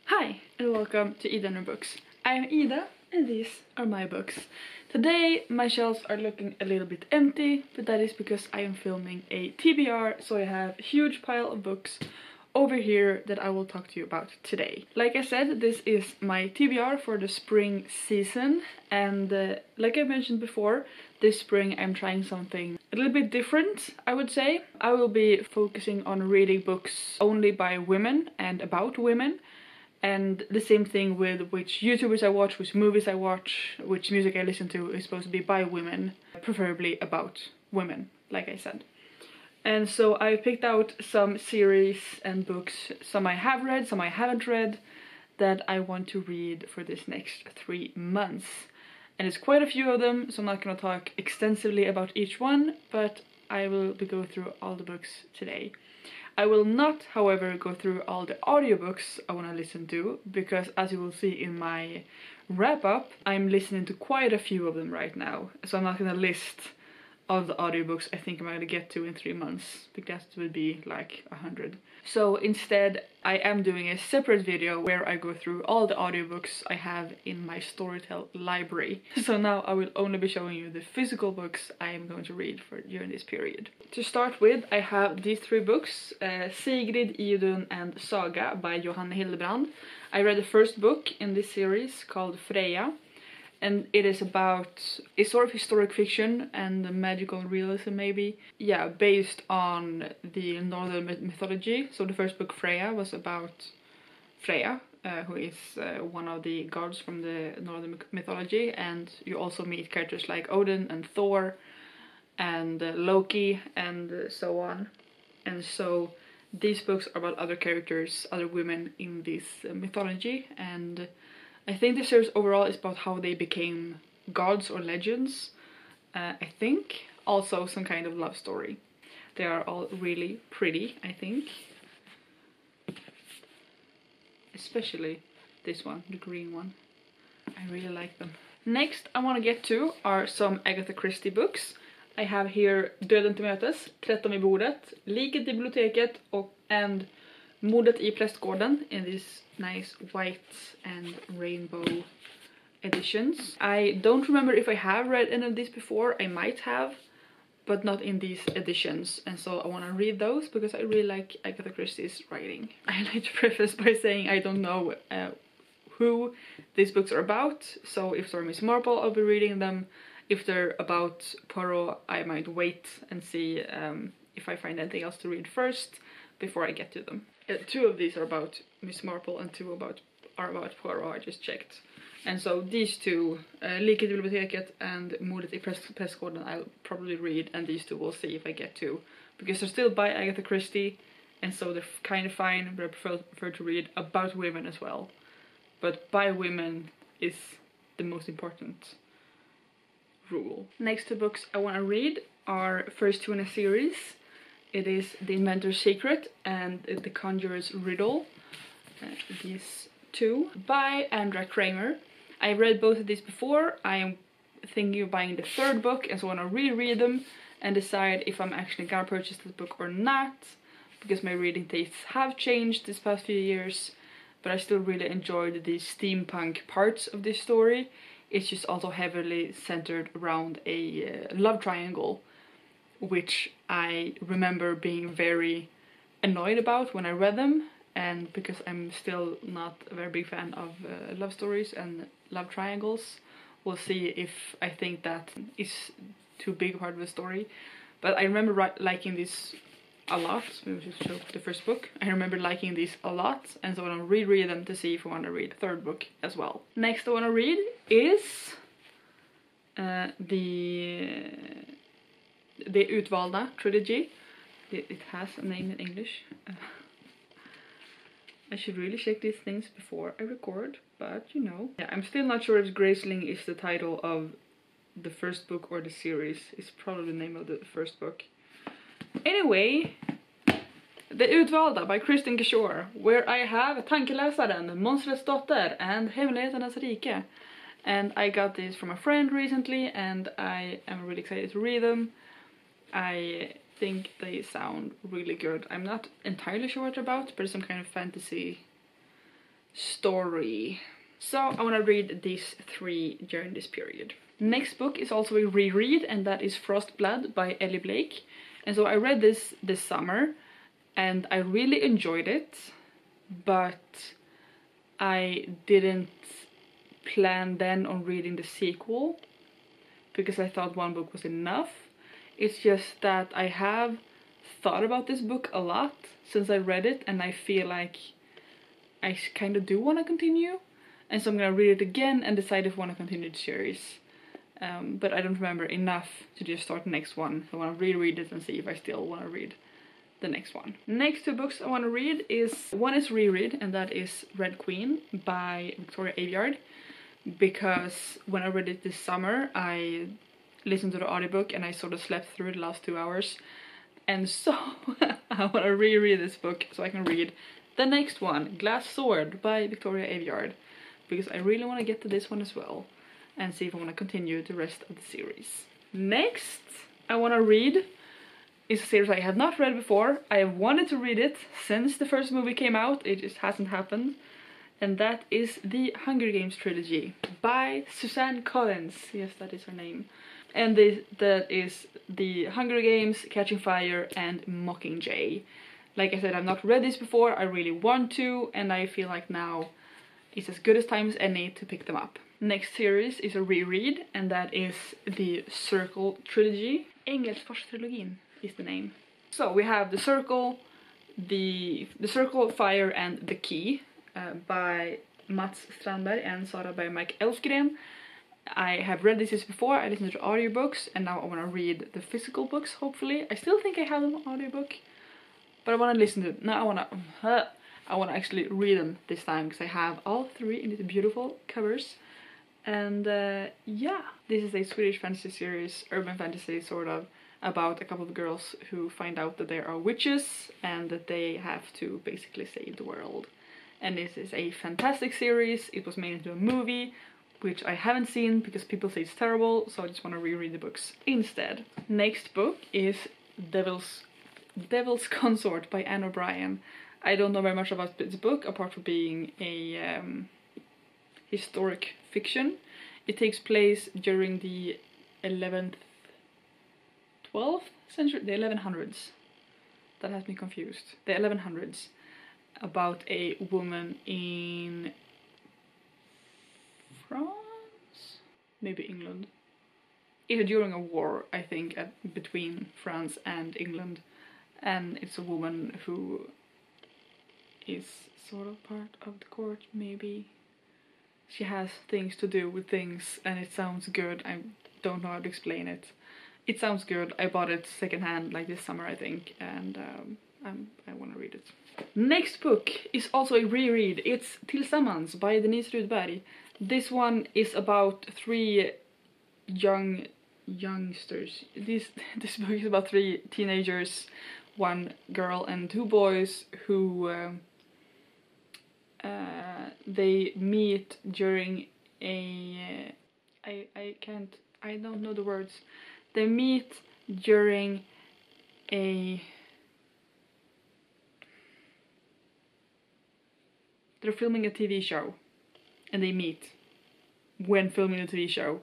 Hi and welcome to Idun Books. I'm Ida and these are my books. Today my shelves are looking a little bit empty, but that is because I am filming a TBR, so I have a huge pile of books over here that I will talk to you about today. Like I said, this is my TBR for the spring season, and like I mentioned before, this spring I'm trying something a little bit different, I would say. I will be focusing on reading books only by women and about women. And the same thing with which YouTubers I watch, which movies I watch, which music I listen to is supposed to be by women, preferably about women, like I said. And so I picked out some series and books, some I have read, some I haven't read, that I want to read for this next 3 months. And it's quite a few of them, so I'm not going to talk extensively about each one, but I will go through all the books today. I will not, however, go through all the audiobooks I want to listen to, because as you will see in my wrap-up, I'm listening to quite a few of them right now. So I'm not going to list all the audiobooks I think I'm going to get to in 3 months, because that would be like 100. So instead, I am doing a separate video where I go through all the audiobooks I have in my Storytel library. So now I will only be showing you the physical books I am going to read during this period. To start with, I have these 3 books, Sigrid, Idun and Saga by Johanne Hildebrand. I read the first book in this series called Freya. And it is about a sort of historic fiction and magical realism, maybe. Yeah, based on the northern mythology. So the first book, Freya, was about Freya, who is one of the gods from the northern mythology. And you also meet characters like Odin and Thor and Loki and so on. And so these books are about other characters, other women in this mythology. And I think the series overall is about how they became gods or legends, I think. Also some kind of love story. They are all really pretty, I think. Especially this one, the green one. I really like them. Next I want to get to are some Agatha Christie books. I have here Döden till mötes, 13 vid bordet, Liket i biblioteket and Mordet i prästgården in these nice white and rainbow editions. I don't remember if I have read any of these before. I might have, but not in these editions. And so I want to read those because I really like Agatha Christie's writing. I like to preface by saying I don't know who these books are about. So if they're Miss Marple, I'll be reading them. If they're about Poirot, I might wait and see if I find anything else to read first before I get to them. 2 of these are about Miss Marple and 2 are about Poirot, I just checked. And so these 2, Liket i biblioteket and Mordet i prästgården, I'll probably read, and these 2 we'll see if I get to. Because they're still by Agatha Christie, and so they're kind of fine, but I prefer to read about women as well. But by women is the most important rule. Next 2 books I want to read are first 2 in a series. It is The Inventor's Secret and The Conjurers' Riddle. These 2 by Andrea Cremer. I read both of these before. I am thinking of buying the 3rd book, and so I want to reread them and decide if I'm actually gonna purchase this book or not, because my reading tastes have changed this past few years, but I still really enjoyed the steampunk parts of this story. It's just also heavily centered around a love triangle, which I remember being very annoyed about when I read them, and because I'm still not a very big fan of love stories and love triangles, we'll see if I think that is too big a part of the story. But I remember liking this a lot. Maybe just show the first book. I remember liking these a lot, and so I want to reread them to see if I want to read the 3rd book as well. Next I want to read is the Utvalda trilogy. It has a name in English. I should really check these things before I record, but you know. Yeah, I'm still not sure if Graceling is the title of the first book or the series. It's probably the name of the first book. Anyway, The Utvalda by Kristin Cashore, where I have Tankeläsaren, Monstrets and Hemligheternas rike. And I got these from a friend recently, and I am really excited to read them. I think they sound really good. I'm not entirely sure what they're about, but it's some kind of fantasy story. So I want to read these 3 during this period. Next book is also a reread, and that is Frostblood by Elly Blake. And so I read this summer and I really enjoyed it, but I didn't plan then on reading the sequel because I thought 1 book was enough. It's just that I have thought about this book a lot since I read it, and I feel like I kind of do want to continue. And so I'm gonna read it again and decide if I want to continue the series. But I don't remember enough to just start the next one. So I want to reread it and see if I still want to read the next one. Next 2 books I want to read is, one is reread, and that is Red Queen by Victoria Aveyard. Because when I read it this summer, I listened to the audiobook and I sort of slept through the last 2 hours. And so I want to reread this book so I can read the next one, Glass Sword by Victoria Aveyard. Because I really want to get to this one as well and see if I want to continue the rest of the series. Next I want to read is a series I have not read before. I have wanted to read it since the first movie came out, it just hasn't happened. And that is the Hunger Games trilogy by Susanne Collins. Yes, that is her name. And that is the Hunger Games, Catching Fire, and Mockingjay. Like I said, I've not read this before, I really want to, and I feel like now it's as good a time as any to pick them up. Next series is a reread, and that is the Circle trilogy. Engelsfors-trilogin is the name. So we have the Circle, the Circle, Fire, and the Key by Mats Strandberg and Sara Bergmark Elfgren. I have read this before, I listened to audiobooks, and now I want to read the physical books, hopefully. I still think I have an audiobook, but I want to listen to it. Now I want to actually read them this time, because I have all 3 in these beautiful covers. And yeah, this is a Swedish fantasy series, urban fantasy sort of, about a couple of girls who find out that there are witches and that they have to basically save the world. And this is a fantastic series. It was made into a movie, which I haven't seen because people say it's terrible, so I just want to reread the books instead. Next book is Devil's Consort by Anne O'Brien. I don't know very much about this book, apart from being a historic fiction. It takes place during the 12th century, the 1100s. That has me confused. The 1100s, about a woman in France, maybe England. It's during a war, I think, between France and England, and it's a woman who is sort of part of the court, maybe. She has things to do with things, and it sounds good. I don't know how to explain it. It sounds good. I bought it secondhand like this summer, I think, and I want to read it. Next book is also a reread. It's Tillsammans by Denise Rudberg. This one is about 3 youngsters. This book is about 3 teenagers, 1 girl and 2 boys, who they meet during a I don't know the words. They meet during a... They're filming a TV show, and they meet when filming a TV show,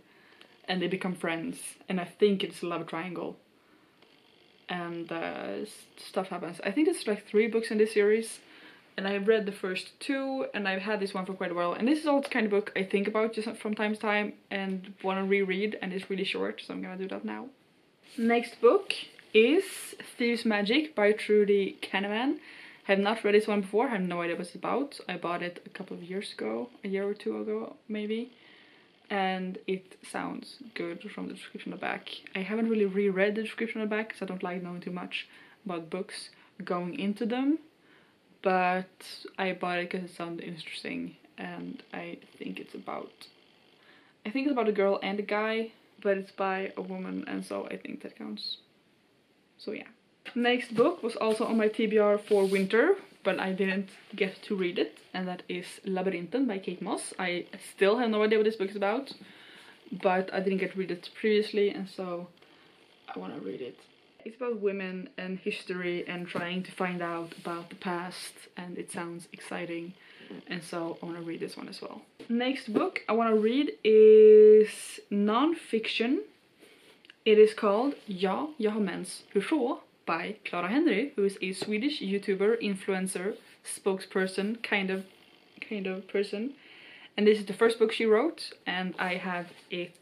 and they become friends, and I think it's a love triangle, and stuff happens. I think there's like 3 books in this series, and I've read the first 2, and I've had this one for quite a while, and this is also the kind of book I think about just from time to time and want to reread, and it's really short, so I'm gonna do that now. Next book is Thieves' Magic by Trudy Kahneman. I have not read this one before, I have no idea what it's about. I bought it a couple of years ago, a year or 2 ago maybe, and it sounds good from the description on the back. I haven't really reread the description on the back because I don't like knowing too much about books going into them, but I bought it because it sounded interesting, and I think it's about a girl and a guy, but it's by a woman, and so I think that counts. So yeah. Next book was also on my TBR for winter, but I didn't get to read it, and that is Labyrinthen by Kate Moss. I still have no idea what this book is about, but I didn't get to read it previously, and so I want to read it It's about women and history and trying to find out about the past, and it sounds exciting, and so I want to read this one as well. Next book I want to read is non-fiction. It is called Ja, jag har mens, hur så? By Clara Henry, who is a Swedish YouTuber, influencer, spokesperson, kind of person. And this is the first book she wrote, and I have it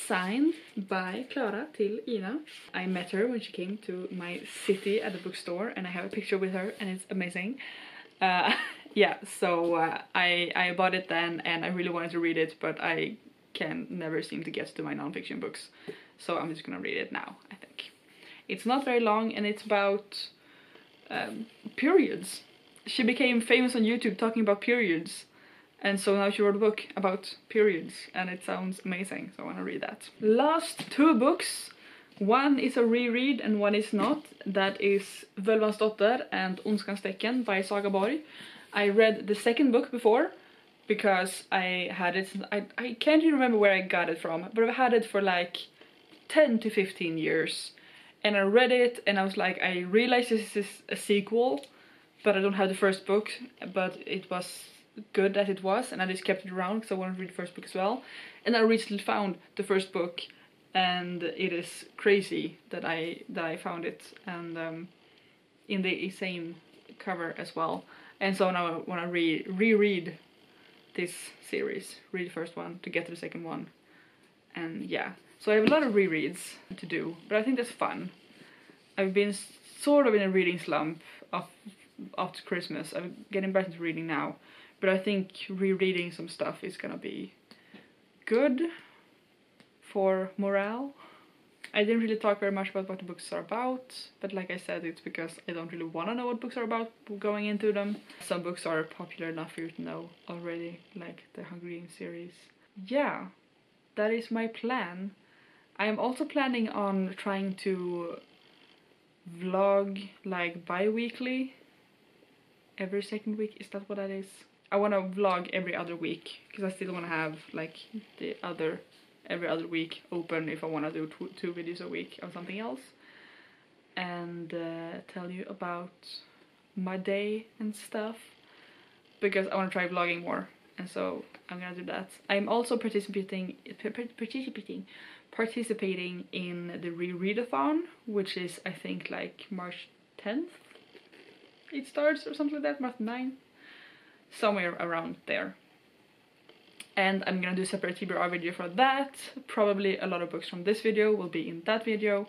signed by Clara till Ina. I met her when she came to my city at the bookstore, and I have a picture with her, and it's amazing. Yeah, so I bought it then, and I really wanted to read it, but I can never seem to get to my non-fiction books, so I'm just gonna read it now, I think. It's not very long, and it's about periods. She became famous on YouTube talking about periods, and so now she wrote a book about periods, and it sounds amazing, so I want to read that. Last two books. One is a reread and one is not. That is Völvans dotter and Ondskans tecken by Saga Borg. I read the second book before because I had it. I can't even remember where I got it from, but I've had it for like 10 to 15 years. And I read it and I was like, I realized this is a sequel, but I don't have the first book, but it was good as it was, and I just kept it around because I wanted to read the first book as well. And I recently found the first book, and it is crazy that I found it, and in the same cover as well. And so now I want to reread this series, read the first one to get to the second one, and yeah. So I have a lot of rereads to do, but I think that's fun. I've been sort of in a reading slump after Christmas. I'm getting back into reading now, but I think rereading some stuff is gonna be good for morale. I didn't really talk very much about what the books are about, but like I said, it's because I don't really want to know what books are about going into them. Some books are popular enough for you to know already, like the Hunger Games series. Yeah, that is my plan. I am also planning on trying to vlog like bi-weekly, every second week. Is that what that is? I want to vlog every other week because I still want to have like every other week open if I want to do two videos a week of something else, and tell you about my day and stuff, because I want to try vlogging more, and so I'm gonna do that. I'm also participating in the rereadathon, which is I think like March 10th it starts or something like that, March 9th, somewhere around there. And I'm gonna do a separate TBR video for that. Probably a lot of books from this video will be in that video,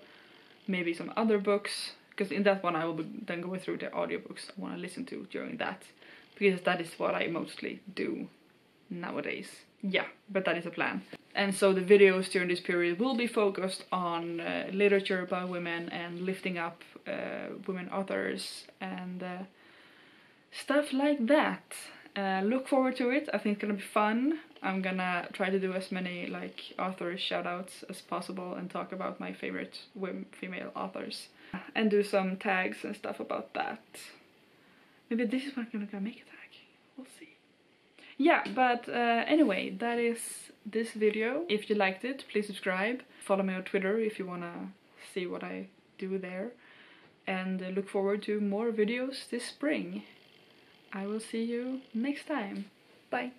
maybe some other books, because in that one I will be then going through the audiobooks I want to listen to during that, because that is what I mostly do nowadays. Yeah, but that is a plan. And so the videos during this period will be focused on literature by women and lifting up women authors and stuff like that. Look forward to it. I think it's gonna be fun. I'm gonna try to do as many like author shoutouts as possible and talk about my favorite female authors and do some tags and stuff about that. Maybe this is what I'm gonna make a tag. We'll see. Yeah, but anyway, that is this video. If you liked it, please subscribe. Follow me on Twitter if you wanna see what I do there. And look forward to more videos this spring. I will see you next time. Bye.